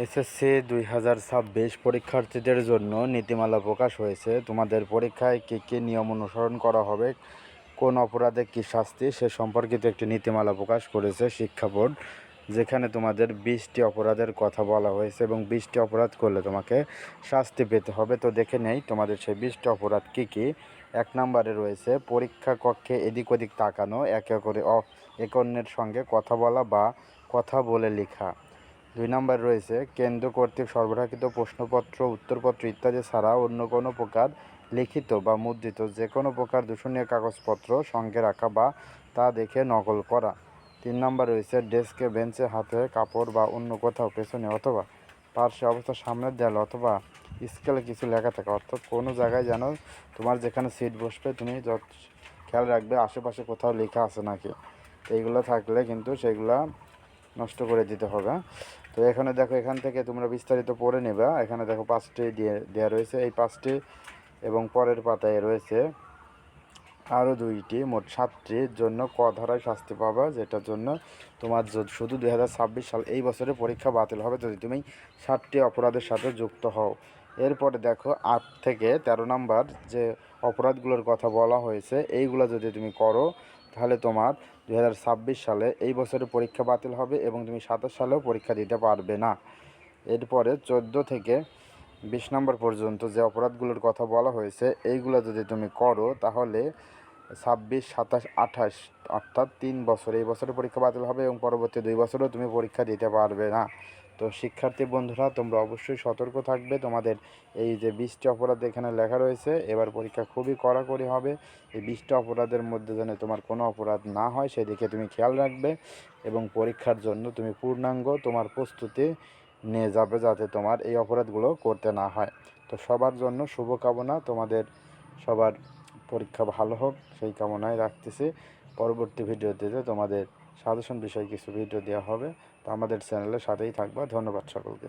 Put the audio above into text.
SSC 2026 পরীক্ষার্থীদের জন্য নীতিমালা প্রকাশ হয়েছে। তোমাদের পরীক্ষায় কী কী নিয়ম অনুসরণ করা হবে, কোন অপরাধে কী শাস্তি, সে সম্পর্কিত একটি নীতিমালা প্রকাশ করেছে শিক্ষা বোর্ড, যেখানে তোমাদের 20টি অপরাধের কথা বলা হয়েছে এবং 20টি অপরাধ করলে তোমাকে শাস্তি পেতে হবে। তো দেখে নেই তোমাদের সেই 20টি অপরাধ কী কী। 1 নম্বরে রয়েছে পরীক্ষা কক্ষে এদিক ওদিক তাকানো, একে অন্যের সঙ্গে কথা বলা বা কথা বলে লেখা। 2 নম্বরে রয়েছে কেন্দ্র কর্তৃক সরবরাহকৃত প্রশ্নপত্র, উত্তরপত্র ইত্যাদি ছাড়া অন্য কোনো প্রকার লিখিত বা মুদ্রিত যে কোনো প্রকার দূষণীয় কাগজপত্র সঙ্গে রাখা বা তা দেখে নকল করা। 3 নম্বরে রয়েছে ডেস্কে, বেঞ্চে, হাতে কাপড় বা অন্য কোথাও পেছনে অথবা পার্শ্বে অবস্থা সামনের দেয়ালে অথবা স্কেলে কিছু লেখা থাকা, অর্থাৎ কোনো জায়গায় যেন তোমার যেখানে সিট বসবে তুমি খেয়াল রাখবে আশেপাশে কোথাও লেখা আছে নাকি। তো এইগুলো থাকলে কিন্তু সেগুলা নষ্ট করে দিতে হবে। তো এখানে দেখো, এখান থেকে তোমরা বিস্তারিত পড়ে নেবে। এখানে দেখো 5টি দেওয়া রয়েছে, এই 5টি এবং পরের পাতায় রয়েছে আরও 2টি, মোট 7টির জন্য ক ধারায় শাস্তি পাবা, যেটার জন্য তোমার শুধু 2026 সাল এই বছরে পরীক্ষা বাতিল হবে যদি তুমি 7টি অপরাধের সাথে যুক্ত হও। এরপরে দেখো 8 থেকে 13 নম্বর যে অপরাধগুলোর কথা বলা হয়েছে, এইগুলো যদি তুমি করো তাহলে তোমার 2026 সালে এই বছরে পরীক্ষা বাতিল হবে এবং তুমি 27 সালেও পরীক্ষা দিতে পারবে না। এরপরে 14 থেকে 20 নম্বর পর্যন্ত যে অপরাধগুলোর কথা বলা হয়েছে, এইগুলো যদি তুমি করো তাহলে 26, 27, 28 অর্থাৎ 3 বছর এই বছরে পরীক্ষা বাতিল হবে এবং পরবর্তী 2 বছরও তুমি পরীক্ষা দিতে পারবে না। তো শিক্ষার্থী বন্ধুরা, তোমরা অবশ্যই সতর্ক থাকবে। তোমাদের এই যে 20টি অপরাধ এখানে লেখা রয়েছে, এবার পরীক্ষা খুবই কড়াকড়ি হবে। এই 20টা অপরাধের মধ্যে যেন তোমার কোনো অপরাধ না হয় সেদিকে তুমি খেয়াল রাখবে এবং পরীক্ষার জন্য তুমি পূর্ণাঙ্গ তোমার প্রস্তুতি নিয়ে যাবে যাতে তোমার এই অপরাধগুলো করতে না হয়। তো সবার জন্য শুভকামনা, তোমাদের সবার পরীক্ষা ভালো হোক সেই কামনায় রাখতেছি। পরবর্তী ভিডিওতে তোমাদের সাজেশন বিষয়ে কিছু ভিডিও দেওয়া হবে। তো আমাদের চ্যানেলের সাথেই থাকবা। ধন্যবাদ সকলকে।